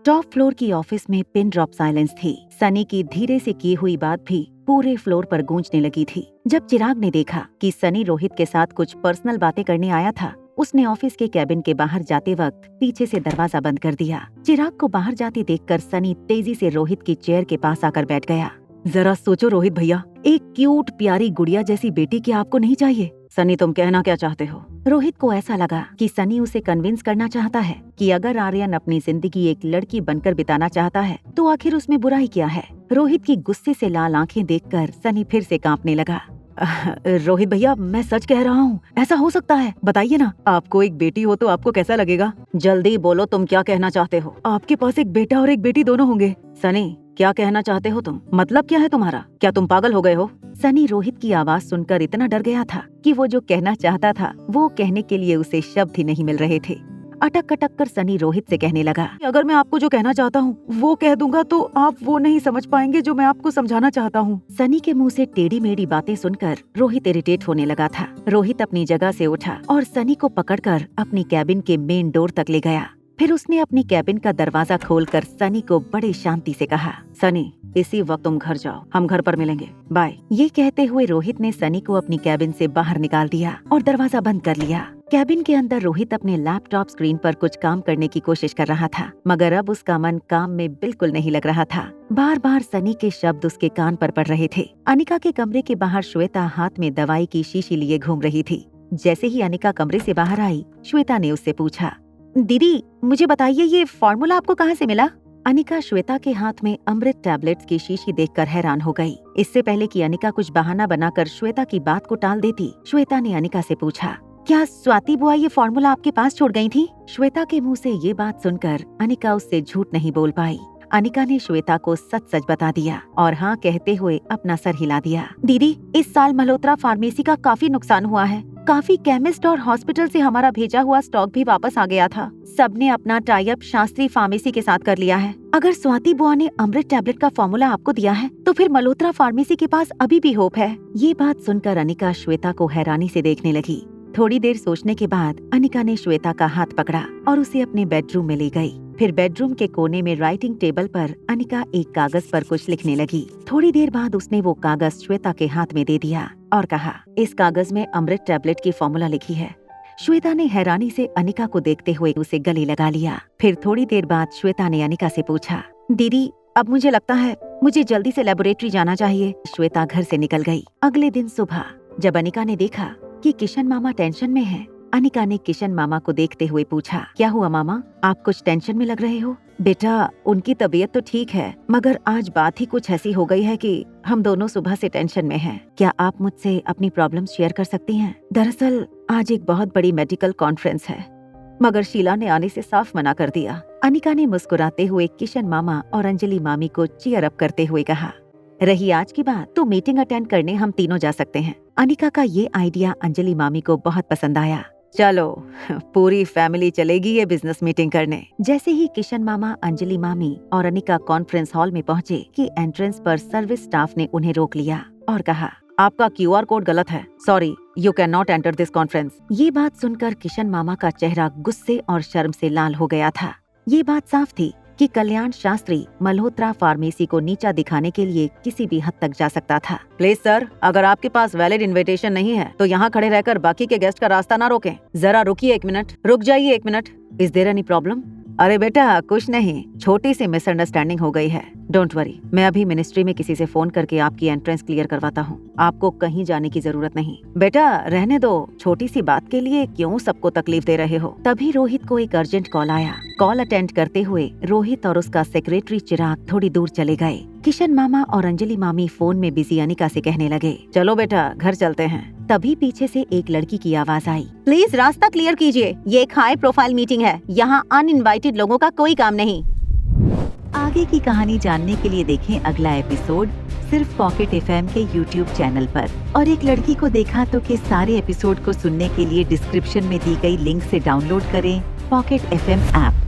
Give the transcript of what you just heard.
Top floor की office में pin drop silence थी। सनी की धीरे से की हुई बात भी पूरे फ्लोर पर गूंजने लगी थी। जब चिराग ने देखा कि सनी रोहित के साथ कुछ पर्सनल बातें करने आया था, उसने ऑफिस के कैबिन के बाहर जाते वक्त पीछे से दरवाजा बंद कर दिया। चिराग को बाहर जाते देखकर सनी तेजी से रोहित की चेयर के पास आकर बैठ गया। जरा सोचो रोहित भैया, एक क्यूट प्यारी गुड़िया जैसी बेटी क्या आपको नहीं चाहिए? सनी, तुम कहना क्या चाहते हो? रोहित को ऐसा लगा कि सनी उसे कन्विंस करना चाहता है कि अगर आर्यन अपनी जिंदगी एक लड़की बनकर बिताना चाहता है तो आखिर उसमें बुराई क्या है। रोहित की गुस्से से लाल आंखें देखकर सनी फिर से कांपने लगा। रोहित भैया, मैं सच कह रहा हूँ, ऐसा हो सकता है? बताइए ना, आपको एक बेटी हो तो आपको कैसा लगेगा? जल्दी बोलो, तुम क्या कहना चाहते हो? आपके पास एक बेटा और एक बेटी दोनों होंगे। सनी, क्या कहना चाहते हो तुम? मतलब क्या है तुम्हारा? क्या तुम पागल हो गए हो? सनी रोहित की आवाज सुनकर इतना डर गया था कि वो जो कहना चाहता था वो कहने के लिए उसे शब्द ही नहीं मिल रहे थे। अटक अटक कर सनी रोहित से कहने लगा, अगर मैं आपको जो कहना चाहता हूँ वो कह दूंगा तो आप वो नहीं समझ पाएंगे जो मैं आपको समझाना चाहता हूँ। सनी के मुंह से टेढ़ी मेढ़ी बातें सुनकर रोहित इरिटेट होने लगा था। रोहित अपनी जगह से उठा और सनी को पकड़कर अपनी कैबिन के मेन डोर तक ले गया। फिर उसने अपनी कैबिन का दरवाजा खोलकर सनी को बड़ी शांति से कहा, सनी, इसी वक्त तुम घर जाओ, हम घर पर मिलेंगे, बाय। ये कहते हुए रोहित ने सनी को अपनी कैबिन से बाहर निकाल दिया और दरवाजा बंद कर लिया। कैबिन के अंदर रोहित अपने लैपटॉप स्क्रीन पर कुछ काम करने की कोशिश कर रहा था, मगर अब उसका मन काम में बिल्कुल नहीं लग रहा था। बार बार सनी के शब्द उसके कान पर पड़ रहे थे। अनिका के कमरे के बाहर श्वेता हाथ में दवाई की शीशी लिए घूम रही थी। जैसे ही अनिका कमरे से बाहर आई, श्वेता ने उससे पूछा, दीदी, मुझे बताइए ये फॉर्मूला आपको कहाँ से मिला? अनिका श्वेता के हाथ में अमृत टैबलेट्स की शीशी देखकर हैरान हो गई। इससे पहले कि अनिका कुछ बहाना बनाकर श्वेता की बात को टाल देती, श्वेता ने अनिका से पूछा, क्या स्वाति बुआ ये फॉर्मूला आपके पास छोड़ गई थी? श्वेता के मुंह से ये बात सुनकर अनिका उससे झूठ नहीं बोल पाई। अनिका ने श्वेता को सच सच बता दिया और हाँ कहते हुए अपना सर हिला दिया। दीदी, इस साल मल्होत्रा फार्मेसी का काफी नुकसान हुआ है। काफी केमिस्ट और हॉस्पिटल से हमारा भेजा हुआ स्टॉक भी वापस आ गया था। सबने अपना टाई अप शास्त्री फार्मेसी के साथ कर लिया है। अगर स्वाति बुआ ने अमृत टैबलेट का फॉर्मूला आपको दिया है तो फिर मल्होत्रा फार्मेसी के पास अभी भी होप है। ये बात सुनकर अनिका श्वेता को हैरानी से देखने लगी। थोड़ी देर सोचने के बाद अनिका ने श्वेता का हाथ पकड़ा और उसे अपने बेडरूम में ले गई। फिर बेडरूम के कोने में राइटिंग टेबल पर अनिका एक कागज पर कुछ लिखने लगी। थोड़ी देर बाद उसने वो कागज श्वेता के हाथ में दे दिया और कहा, इस कागज में अमृत टैबलेट की फॉर्मूला लिखी है। श्वेता ने हैरानी से अनिका को देखते हुए उसे गले लगा लिया। फिर थोड़ी देर बाद श्वेता ने अनिका से पूछा, दीदी, अब मुझे लगता है मुझे जल्दी से लेबोरेटरी जाना चाहिए। श्वेता घर से निकल गई। अगले दिन सुबह जब अनिका ने देखा कि किशन मामा टेंशन में है, अनिका ने किशन मामा को देखते हुए पूछा, क्या हुआ मामा, आप कुछ टेंशन में लग रहे हो? बेटा, उनकी तबीयत तो ठीक है, मगर आज बात ही कुछ ऐसी हो गई है कि हम दोनों सुबह से टेंशन में हैं। क्या आप मुझसे अपनी प्रॉब्लम शेयर कर सकती हैं? दरअसल आज एक बहुत बड़ी मेडिकल कॉन्फ्रेंस है, मगर शीला ने आने से साफ मना कर दिया। अनिका ने मुस्कुराते हुए किशन मामा और अंजलि मामी को चीयर अप करते हुए कहा, रही आज की बात तो मीटिंग अटेंड करने हम तीनों जा सकते हैं। अनिका का ये आइडिया अंजलि मामी को बहुत पसंद आया। चलो, पूरी फैमिली चलेगी ये बिजनेस मीटिंग करने। जैसे ही किशन मामा, अंजलि मामी और अनिका कॉन्फ्रेंस हॉल में पहुँचे कि एंट्रेंस पर सर्विस स्टाफ ने उन्हें रोक लिया और कहा, आपका QR कोड गलत है, sorry, you can not enter this conference. ये बात सुनकर किशन मामा का चेहरा गुस्से और शर्म से लाल हो गया था। ये बात साफ थी कि कल्याण शास्त्री मल्होत्रा फार्मेसी को नीचा दिखाने के लिए किसी भी हद तक जा सकता था। प्लीज सर, अगर आपके पास वैलिड इनविटेशन नहीं है तो यहाँ खड़े रहकर बाकी के गेस्ट का रास्ता ना रोकें। जरा रुकिए 1 मिनट, रुक जाइए 1 minute. Is there any problem? अरे बेटा, कुछ नहीं, छोटी सी मिसअंडरस्टैंडिंग हो गई है। डोंट वरी, मैं अभी मिनिस्ट्री में किसी से फोन करके आपकी एंट्रेंस क्लियर करवाता हूँ। आपको कहीं जाने की जरूरत नहीं। बेटा रहने दो, छोटी सी बात के लिए क्यों सबको तकलीफ दे रहे हो? तभी रोहित को एक अर्जेंट कॉल आया। कॉल अटेंड करते हुए रोहित और उसका सेक्रेटरी चिराग थोड़ी दूर चले गए। किशन मामा और अंजलि मामी फोन में बिजी अनिका से कहने लगे, चलो बेटा घर चलते हैं। तभी पीछे से एक लड़की की आवाज आई, प्लीज रास्ता क्लियर कीजिए, ये एक हाई प्रोफाइल मीटिंग है, यहाँ अनइनवाइटेड लोगों का कोई काम नहीं। आगे की कहानी जानने के लिए देखें अगला एपिसोड सिर्फ पॉकेट FM के YouTube चैनल पर। और एक लड़की को देखा तो के सारे एपिसोड को सुनने के लिए डिस्क्रिप्शन में दी गई लिंक से डाउनलोड करें पॉकेट FM ऐप।